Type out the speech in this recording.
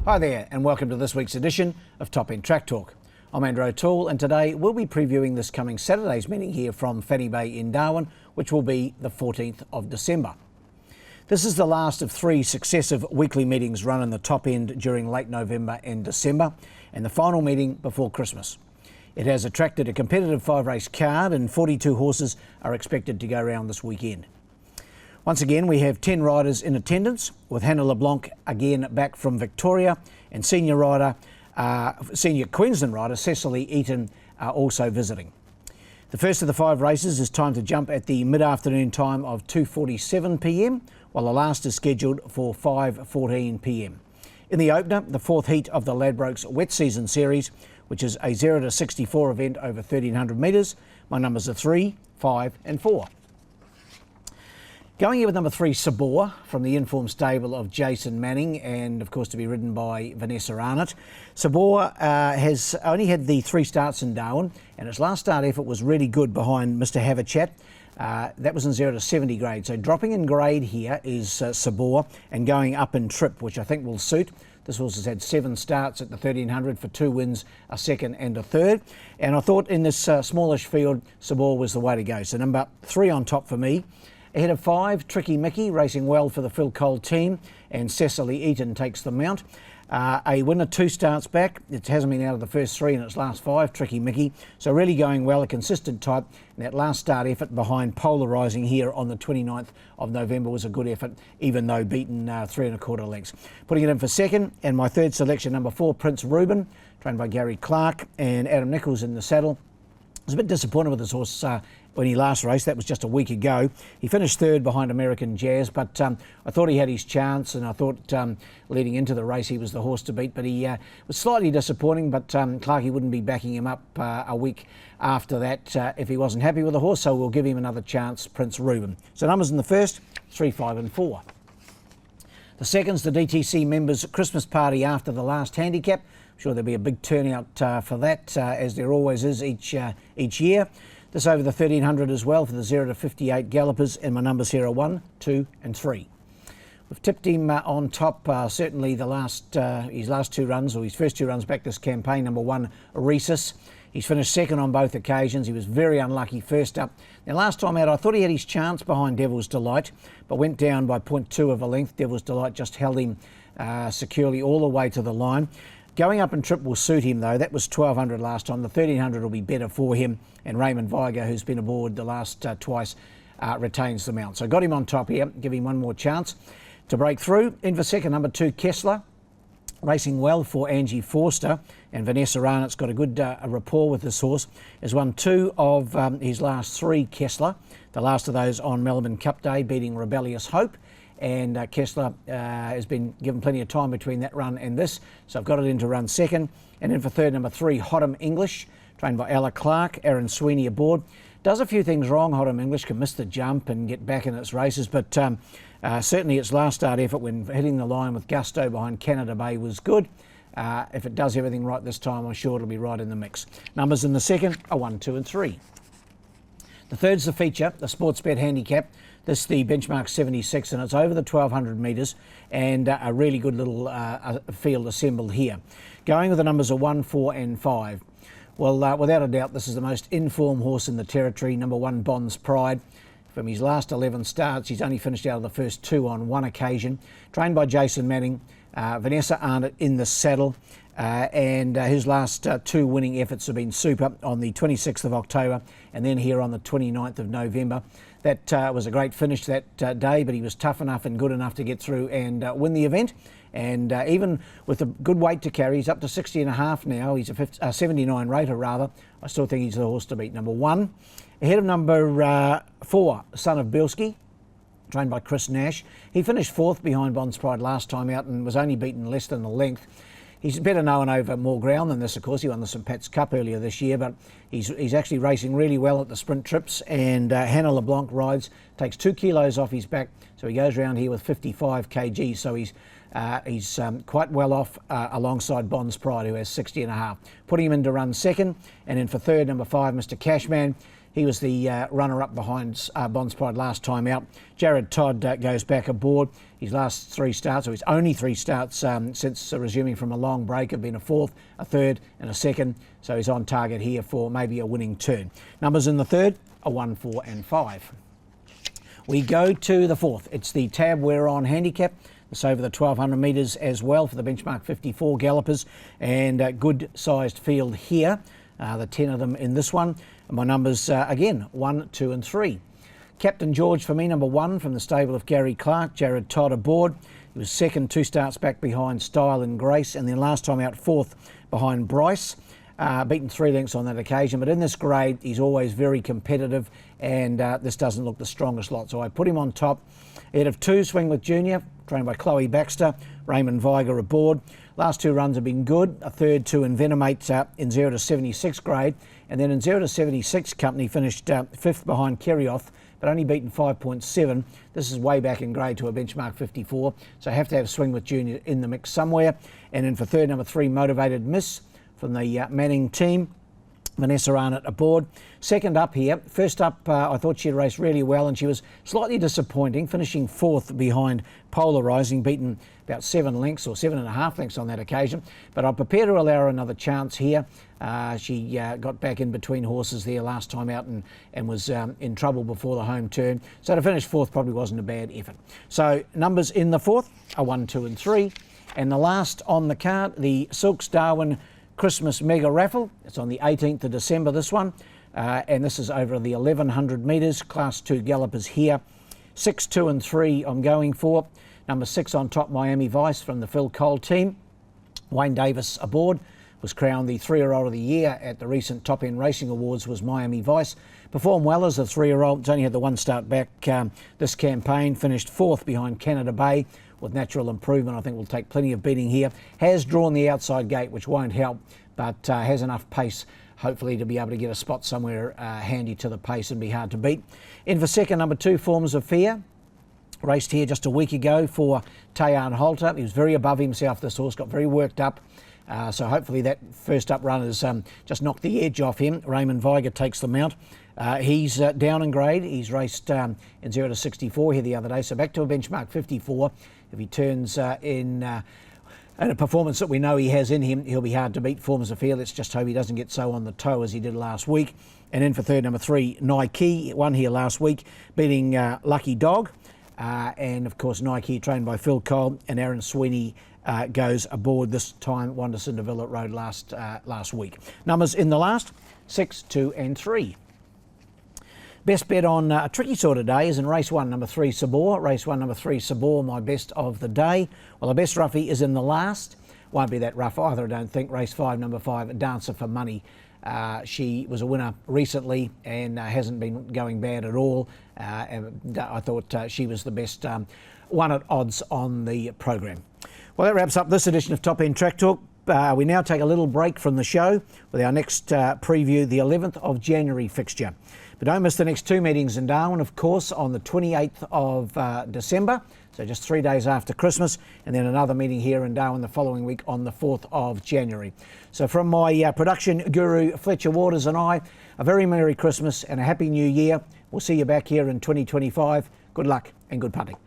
Hi there and welcome to this week's edition of Top End Track Talk. I'm Andrew O'Toole and today we'll be previewing this coming Saturday's meeting here from Fanny Bay in Darwin, which will be the 14th of December. This is the last of three successive weekly meetings run in the Top End during late November and December, and the final meeting before Christmas. It has attracted a competitive 5-race card and 42 horses are expected to go round this weekend. Once again, we have 10 riders in attendance, with Hannah LeBlanc again back from Victoria, and senior Queensland rider Cecily Eaton are also visiting. The first of the 5 races is timed to jump at the mid-afternoon time of 2:47 p.m, while the last is scheduled for 5:14 p.m. In the opener, the 4th heat of the Ladbrokes Wet Season Series, which is a 0 to 64 event over 1,300 metres. My numbers are 3, 5 and 4. Going in with number 3, Sabor, from the Informed stable of Jason Manning, and of course to be ridden by Vanessa Arnott. Sabor has only had the 3 starts in Darwin, and its last start effort was really good behind Mr. Have a Chat. That was in 0 to 70 grade. So dropping in grade here is Sabor, and going up in trip, which I think will suit. This horse has had 7 starts at the 1,300 for 2 wins, a second and a third. And I thought in this smallish field, Sabor was the way to go. So number 3 on top for me. Ahead of 5, Tricky Mickey, racing well for the Phil Cole team, and Cecily Eaton takes the mount. A winner 2 starts back. It hasn't been out of the first 3 in its last 5, Tricky Mickey. So really going well, a consistent type. And that last start effort behind Polarising here on the 29th of November was a good effort, even though beaten 3 1/4 lengths. Putting it in for second, and my third selection, number 4, Prince Reuben, trained by Gary Clark, and Adam Nichols in the saddle. I was a bit disappointed with this horse when he last raced. That was just a week ago. He finished 3rd behind American Jazz, but I thought he had his chance, and I thought leading into the race he was the horse to beat, but he was slightly disappointing, but Clarkey wouldn't be backing him up a week after that if he wasn't happy with the horse, so we'll give him another chance, Prince Reuben. So numbers in the first, 3, 5 and 4. The second's the DTC members' Christmas party after the last handicap. I'm sure there'll be a big turnout for that, as there always is each year. This over the 1,300 as well for the 0 to 58 gallopers, and my numbers here are 1, 2 and 3. We've tipped him on top, certainly his last 2 runs, or his first 2 runs back this campaign. Number 1, Rhesus. He's finished second on both occasions. He was very unlucky first up. Now last time out I thought he had his chance behind Devil's Delight, but went down by 0.2 of a length. Devil's Delight just held him securely all the way to the line. Going up in trip will suit him though. That was 1,200 last time. The 1,300 will be better for him. And Raymond Viger, who's been aboard the last twice, retains the mount. So got him on top here. Give him one more chance to break through. In for second, number 2, Kessler. Racing well for Angie Forster. And Vanessa Arnott's got a good rapport with this horse. Has won 2 of his last 3, Kessler. The last of those on Melbourne Cup Day, beating Rebellious Hope. And Kessler has been given plenty of time between that run and this, so I've got it in to run second. And in for third, number 3, Hotham English, trained by Ella Clark, Aaron Sweeney aboard. Does a few things wrong, Hotham English, can miss the jump and get back in its races, but certainly its last start effort when hitting the line with gusto behind Canada Bay was good. If it does everything right this time, I'm sure it'll be right in the mix. Numbers in the second are 1, 2 and 3. The third's the feature, the Sportsbet handicap. This is the benchmark 76, and it's over the 1,200 metres, and a really good little field assembled here. Going with the numbers of 1, 4 and 5. Well, without a doubt, this is the most informed horse in the territory. Number 1, Bond's Pride. From his last 11 starts, he's only finished out of the first 2 on 1 occasion. Trained by Jason Manning, Vanessa Arnott in the saddle. And his last 2 winning efforts have been super on the 26th of October and then here on the 29th of November. That was a great finish that day, but he was tough enough and good enough to get through and win the event. And even with a good weight to carry, he's up to 60.5 now. He's a 79 rater rather. I still think he's the horse to beat. Number 1. Ahead of number 4, Son of Bilski, trained by Chris Nash. He finished 4th behind Bond's Pride last time out and was only beaten less than a length. He's better known over more ground than this, of course. He won the St Pat's Cup earlier this year, but he's actually racing really well at the sprint trips. And Hannah LeBlanc rides, takes 2 kilos off his back, so he goes around here with 55 kg. So he's quite well off alongside Bond's Pride, who has 60.5. Putting him in to run second, and in for third, number 5, Mr Cashman. He was the runner-up behind Bond's Pride last time out. Jared Todd goes back aboard. His last 3 starts, or his only 3 starts since resuming from a long break, have been a 4th, a 3rd and a 2nd. So he's on target here for maybe a winning turn. Numbers in the 3rd are 1, 4 and 5. We go to the 4th. It's the tab we're on handicap. It's over the 1200 metres as well for the benchmark 54 gallopers, and a good sized field here. The 10 of them in this one. And my numbers again 1, 2 and 3. Captain George for me, number 1 from the stable of Gary Clark. Jared Todd aboard. He was 2nd, 2 starts back behind Style and Grace, and then last time out 4th behind Bryce. Beaten 3 lengths on that occasion, but in this grade he's always very competitive, and this doesn't look the strongest lot, so I put him on top. Ahead of 2, Swing with Junior, trained by Chloe Baxter. Raymond Viger aboard. Last 2 runs have been good. A 3rd to Envenomate in 0 to 76 grade, and then in 0 to 76 company finished 5th behind Kerrioth, but only beaten 5.7. This is way back in grade to a benchmark 54, so I have to have Swing with Junior in the mix somewhere. And then for 3rd, number 3, Motivated Miss from the Manning team. Vanessa Arnott aboard. 2nd up here. First up, I thought she'd raced really well, and she was slightly disappointing, finishing 4th behind Polarising, beaten about 7 lengths or 7.5 lengths on that occasion. But I'm prepared to allow her another chance here. She got back in between horses there last time out and was in trouble before the home turn. So to finish 4th probably wasn't a bad effort. So numbers in the 4th are 1, 2 and 3. And the last on the card, the Silks Darwin Christmas Mega Raffle. It's on the 18th of December, this one. And this is over the 1100 metres. Class 2 gallopers here. 6, 2 and 3 I'm going for. Number 6 on top, Miami Vice from the Phil Cole team. Wayne Davis aboard. Was crowned the 3-year-old of the year at the recent Top End Racing Awards, was Miami Vice. Performed well as a 3-year-old. It's only had the 1 start back this campaign. Finished 4th behind Canada Bay. With natural improvement, I think will take plenty of beating here. Has drawn the outside gate, which won't help, but has enough pace, hopefully, to be able to get a spot somewhere handy to the pace and be hard to beat. In for 2nd, number 2, Forms of Fear. Raced here just a week ago for Tayan Holter. He was very above himself, this horse, got very worked up. So hopefully that first up run has just knocked the edge off him. Raymond Viger takes the mount. He's down in grade. He's raced in 0 to 64 here the other day, so back to a benchmark 54. If he turns in a performance that we know he has in him, he'll be hard to beat. Forms of Fear. Let's just hope he doesn't get so on the toe as he did last week. And in for 3rd, number 3, Nike. Won here last week, beating Lucky Dog. And of course, Nike, trained by Phil Cole, and Aaron Sweeney goes aboard this time. Won to Cinderville Road last week. Numbers in the last 6, 2 and 3. Best bet on a tricky sort of day is in race 1, number 3, Sabor. Race 1, number 3, Sabor, my best of the day. Well, the best roughie is in the last. Won't be that rough either, I don't think. Race 5, number 5, Dancer for Money. She was a winner recently and hasn't been going bad at all. I thought she was the best one at odds on the program. Well, that wraps up this edition of Top End Track Talk. We now take a little break from the show with our next preview, the 11th of January fixture. But don't miss the next 2 meetings in Darwin, of course, on the 28th of December, so just 3 days after Christmas, and then another meeting here in Darwin the following week on the 4th of January. So from my production guru, Fletcher Waters, and I, a very Merry Christmas and a Happy New Year. We'll see you back here in 2025. Good luck and good punting.